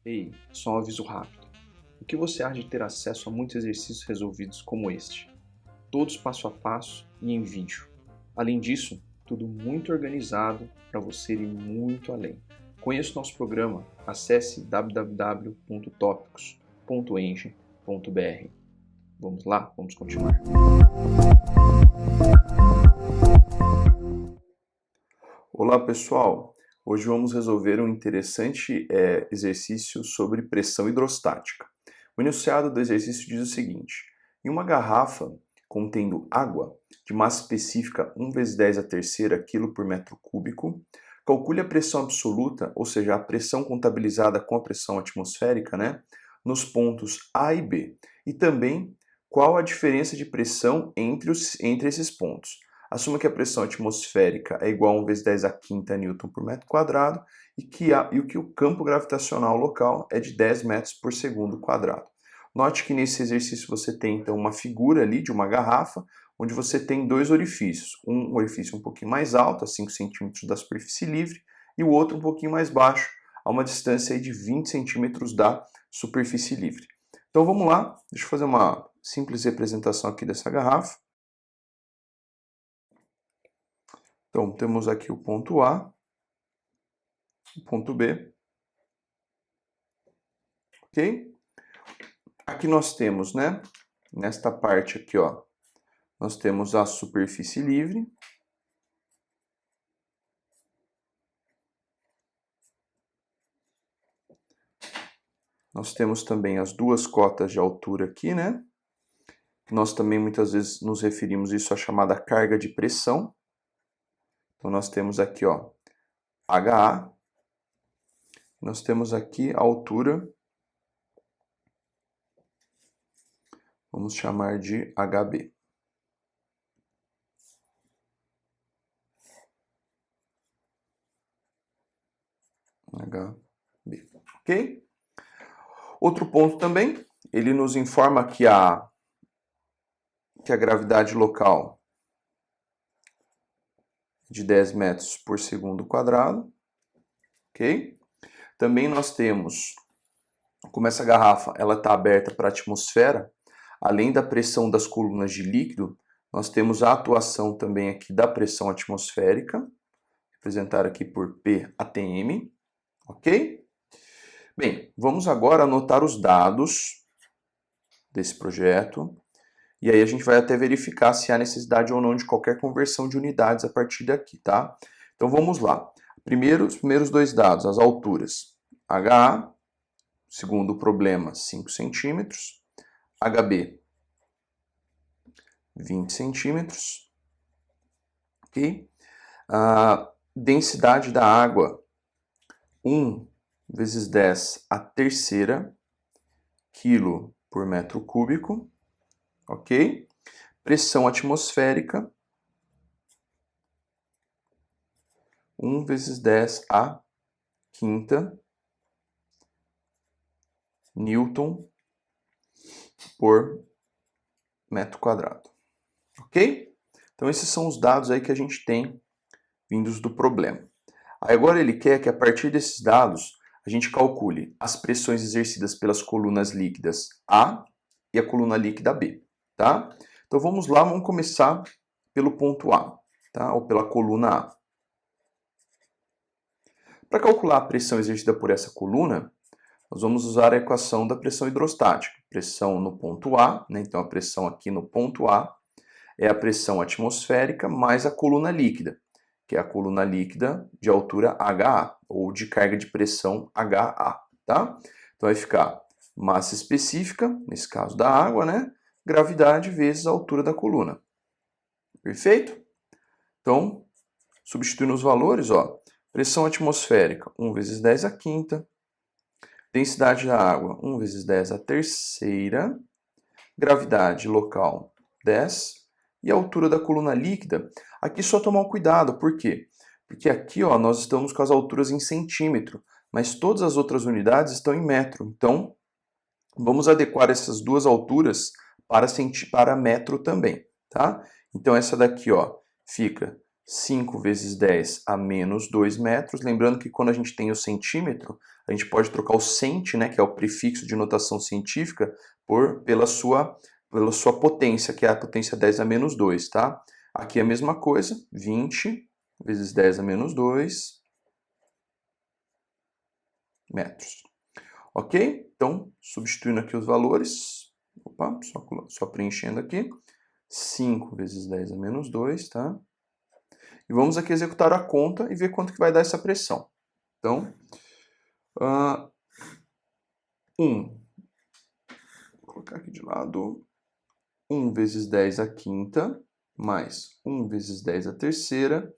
Ei, só um aviso rápido. O que você acha de ter acesso a muitos exercícios resolvidos como este? Todos passo a passo e em vídeo. Além disso, tudo muito organizado para você ir muito além. Conheça o nosso programa, acesse www.topicos.engine.br. Vamos lá? Vamos continuar. Olá pessoal, hoje vamos resolver um interessante exercício sobre pressão hidrostática. O enunciado do exercício diz o seguinte: em uma garrafa contendo água de massa específica 1 × 10⁻³ kg por metro cúbico, calcule a pressão absoluta, ou seja, a pressão contabilizada com a pressão atmosférica, nos pontos A e B, e também qual a diferença de pressão entre esses pontos. Assuma que a pressão atmosférica é igual a 1 × 10⁵ Newton por metro quadrado e que o campo gravitacional local é de 10 metros por segundo quadrado. Note que nesse exercício você tem então uma figura ali de uma garrafa, onde você tem dois orifícios. Um orifício um pouquinho mais alto, a 5 centímetros da superfície livre, e o outro um pouquinho mais baixo, a uma distância aí de 20 centímetros da superfície livre. Então vamos lá, deixa eu fazer uma simples representação aqui dessa garrafa. Então, temos aqui o ponto A, o ponto B, ok? Aqui nós temos, nesta parte aqui, nós temos a superfície livre. Nós temos também as duas cotas de altura aqui, Nós também muitas vezes nos referimos isso à chamada carga de pressão. Então, nós temos aqui, HA. Nós temos aqui a altura, vamos chamar de HB. HB, ok? Outro ponto também, ele nos informa que a gravidade local é de 10 metros por segundo quadrado, ok? Também nós temos, como essa garrafa ela está aberta para a atmosfera, além da pressão das colunas de líquido, nós temos a atuação também aqui da pressão atmosférica, representada aqui por PATM, ok? Bem, vamos agora anotar os dados desse projeto, e aí a gente vai até verificar se há necessidade ou não de qualquer conversão de unidades a partir daqui, tá? Então vamos lá. Os primeiros dois dados, as alturas. HA, segundo o problema, 5 centímetros. HB, 20 centímetros. Ok? A densidade da água, 1 × 10⁻³ quilo por metro cúbico. Ok? Pressão atmosférica, 1 × 10⁵ Newton por metro quadrado. Ok? Então esses são os dados aí que a gente tem vindos do problema. Aí agora ele quer que a partir desses dados a gente calcule as pressões exercidas pelas colunas líquidas A e a coluna líquida B, tá? Então vamos lá, vamos começar pelo ponto A, tá? Ou pela coluna A. Para calcular a pressão exercida por essa coluna, nós vamos usar a equação da pressão hidrostática. Pressão no ponto A, então a pressão aqui no ponto A é a pressão atmosférica mais a coluna líquida, que é a coluna líquida de altura HA, ou de carga de pressão HA, tá? Então vai ficar massa específica, nesse caso da água, gravidade vezes a altura da coluna. Perfeito? Então, substituindo os valores, pressão atmosférica, 1 × 10⁵, densidade da água, 1 × 10⁻³, gravidade local, 10, e a altura da coluna líquida, aqui só tomar cuidado, por quê? Porque aqui nós estamos com as alturas em centímetro, mas todas as outras unidades estão em metro, então vamos adequar essas duas alturas para metro também, tá? Então essa daqui fica 5 vezes 10 a menos 2 metros. Lembrando que quando a gente tem o centímetro, a gente pode trocar o cent, né, que é o prefixo de notação científica, pela sua potência, que é a potência 10 a menos 2, tá? Aqui é a mesma coisa, 20 vezes 10 a menos 2 metros. Ok? Então, substituindo aqui os valores, opa, só preenchendo aqui, 5 vezes 10 a menos 2, tá? E vamos aqui executar a conta e ver quanto que vai dar essa pressão. Então, 1, vou colocar aqui de lado, 1 vezes 10 a quinta, mais 1 vezes 10 a terceira,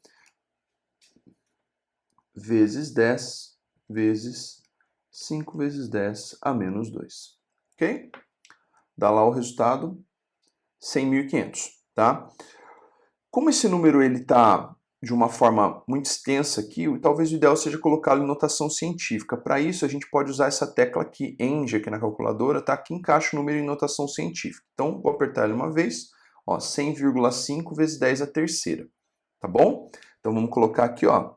vezes 10, vezes 5 vezes 10 a menos 2. Ok? Dá lá o resultado, 100.500, tá? Como esse número ele está de uma forma muito extensa aqui, talvez o ideal seja colocá-lo em notação científica. Para isso, a gente pode usar essa tecla aqui, END, aqui na calculadora, tá? Que encaixa o número em notação científica. Então, vou apertar ele uma vez, ó, 100,5 vezes 10 a terceira, tá bom? Então, vamos colocar aqui, ó,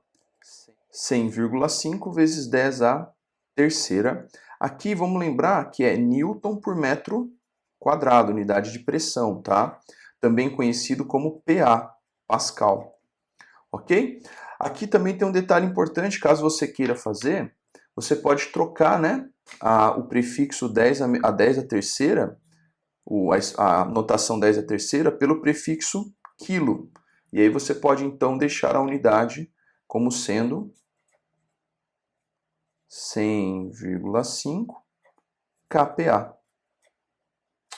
100,5 vezes 10 a terceira. Aqui, vamos lembrar que é Newton por metro quadrado, unidade de pressão, tá? Também conhecido como PA, Pascal, ok? Aqui também tem um detalhe importante, caso você queira fazer, você pode trocar, né, o prefixo 10 a 10 a terceira, a notação 10 a terceira, pelo prefixo quilo. E aí você pode então deixar a unidade como sendo 100,5 kPa,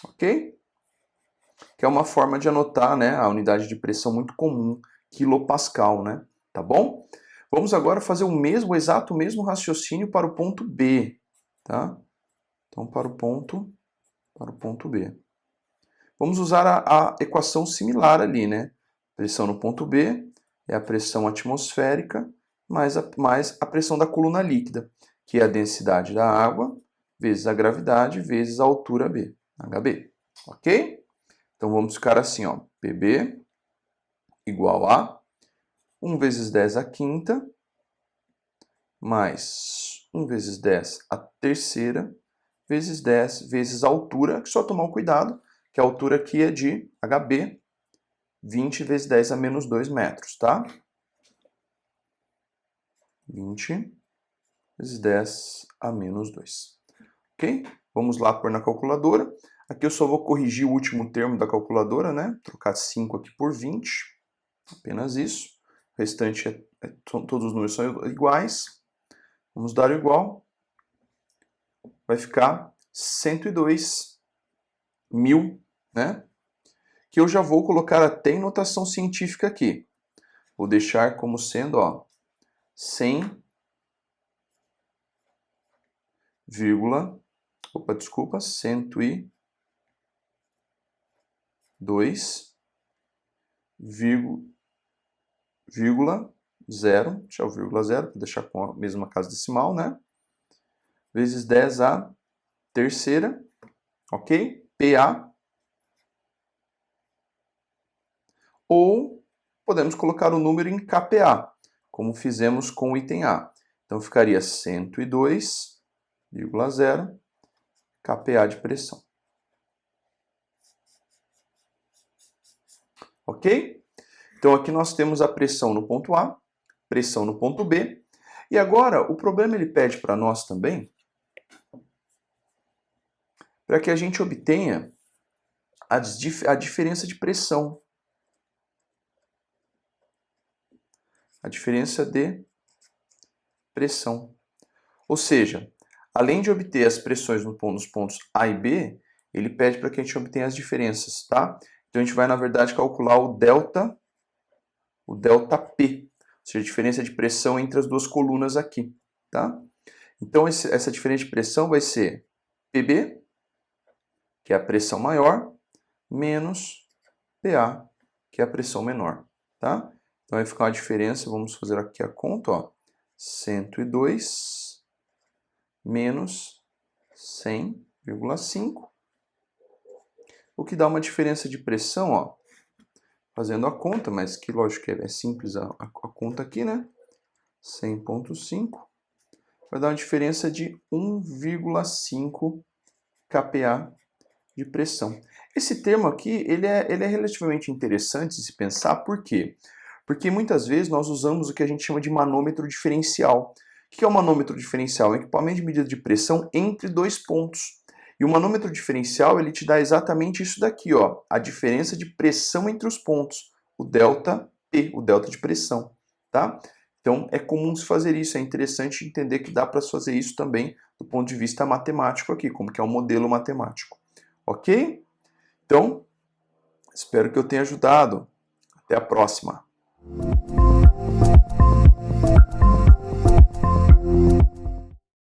ok? Que é uma forma de anotar, né, a unidade de pressão muito comum, quilopascal, né? Tá bom? Vamos agora fazer o exato mesmo raciocínio para o ponto B, tá? Então, para o ponto B. Vamos usar a equação similar ali, né? Pressão no ponto B é a pressão atmosférica mais a pressão da coluna líquida, que é a densidade da água vezes a gravidade vezes a altura B, HB, ok? Então vamos ficar assim, ó, PB igual a 1 vezes 10 a quinta, mais 1 vezes 10 a terceira, vezes 10 vezes a altura, que só tomar um cuidado, que a altura aqui é de HB, 20 vezes 10 a menos 2 metros, tá? 20 vezes 10 a menos 2. Ok? Vamos lá pôr na calculadora. Aqui eu só vou corrigir o último termo da calculadora, né? Trocar 5 aqui por 20. Apenas isso. O restante, todos os números são iguais. Vamos dar igual. Vai ficar 102 mil, né? Que eu já vou colocar até em notação científica aqui. Vou deixar como sendo, ó, 100, opa, desculpa, 102, zero, deixar o vírgula zero, para deixar com a mesma casa decimal, né? Vezes 10 a terceira, ok? PA. Ou podemos colocar o número em kPa, como fizemos com o item A. Então ficaria 102,0 kPa de pressão. Ok? Então aqui nós temos a pressão no ponto A, pressão no ponto B. E agora o problema ele pede para nós também para que a gente obtenha a diferença de pressão. A diferença de pressão. Ou seja, além de obter as pressões nos pontos A e B, ele pede para que a gente obtenha as diferenças, tá? Então a gente vai, na verdade, calcular o delta P, ou seja, a diferença de pressão entre as duas colunas aqui, tá? Então essa diferença de pressão vai ser PB, que é a pressão maior, menos PA, que é a pressão menor, tá? Então vai ficar uma diferença, vamos fazer aqui a conta, ó, 102 menos 100,5, o que dá uma diferença de pressão, ó, fazendo a conta, mas que lógico que é simples a conta aqui, né? 100,5 vai dar uma diferença de 1,5 kPa de pressão. Esse termo aqui, ele é relativamente interessante de se pensar, por quê? Porque muitas vezes nós usamos o que a gente chama de manômetro diferencial. O que é o manômetro diferencial? É um equipamento de medida de pressão entre dois pontos. E o manômetro diferencial, ele te dá exatamente isso daqui, ó, a diferença de pressão entre os pontos, o delta P, o delta de pressão, tá? Então é comum se fazer isso, é interessante entender que dá para fazer isso também do ponto de vista matemático aqui, como que é um modelo matemático. Ok? Então, espero que eu tenha ajudado. Até a próxima.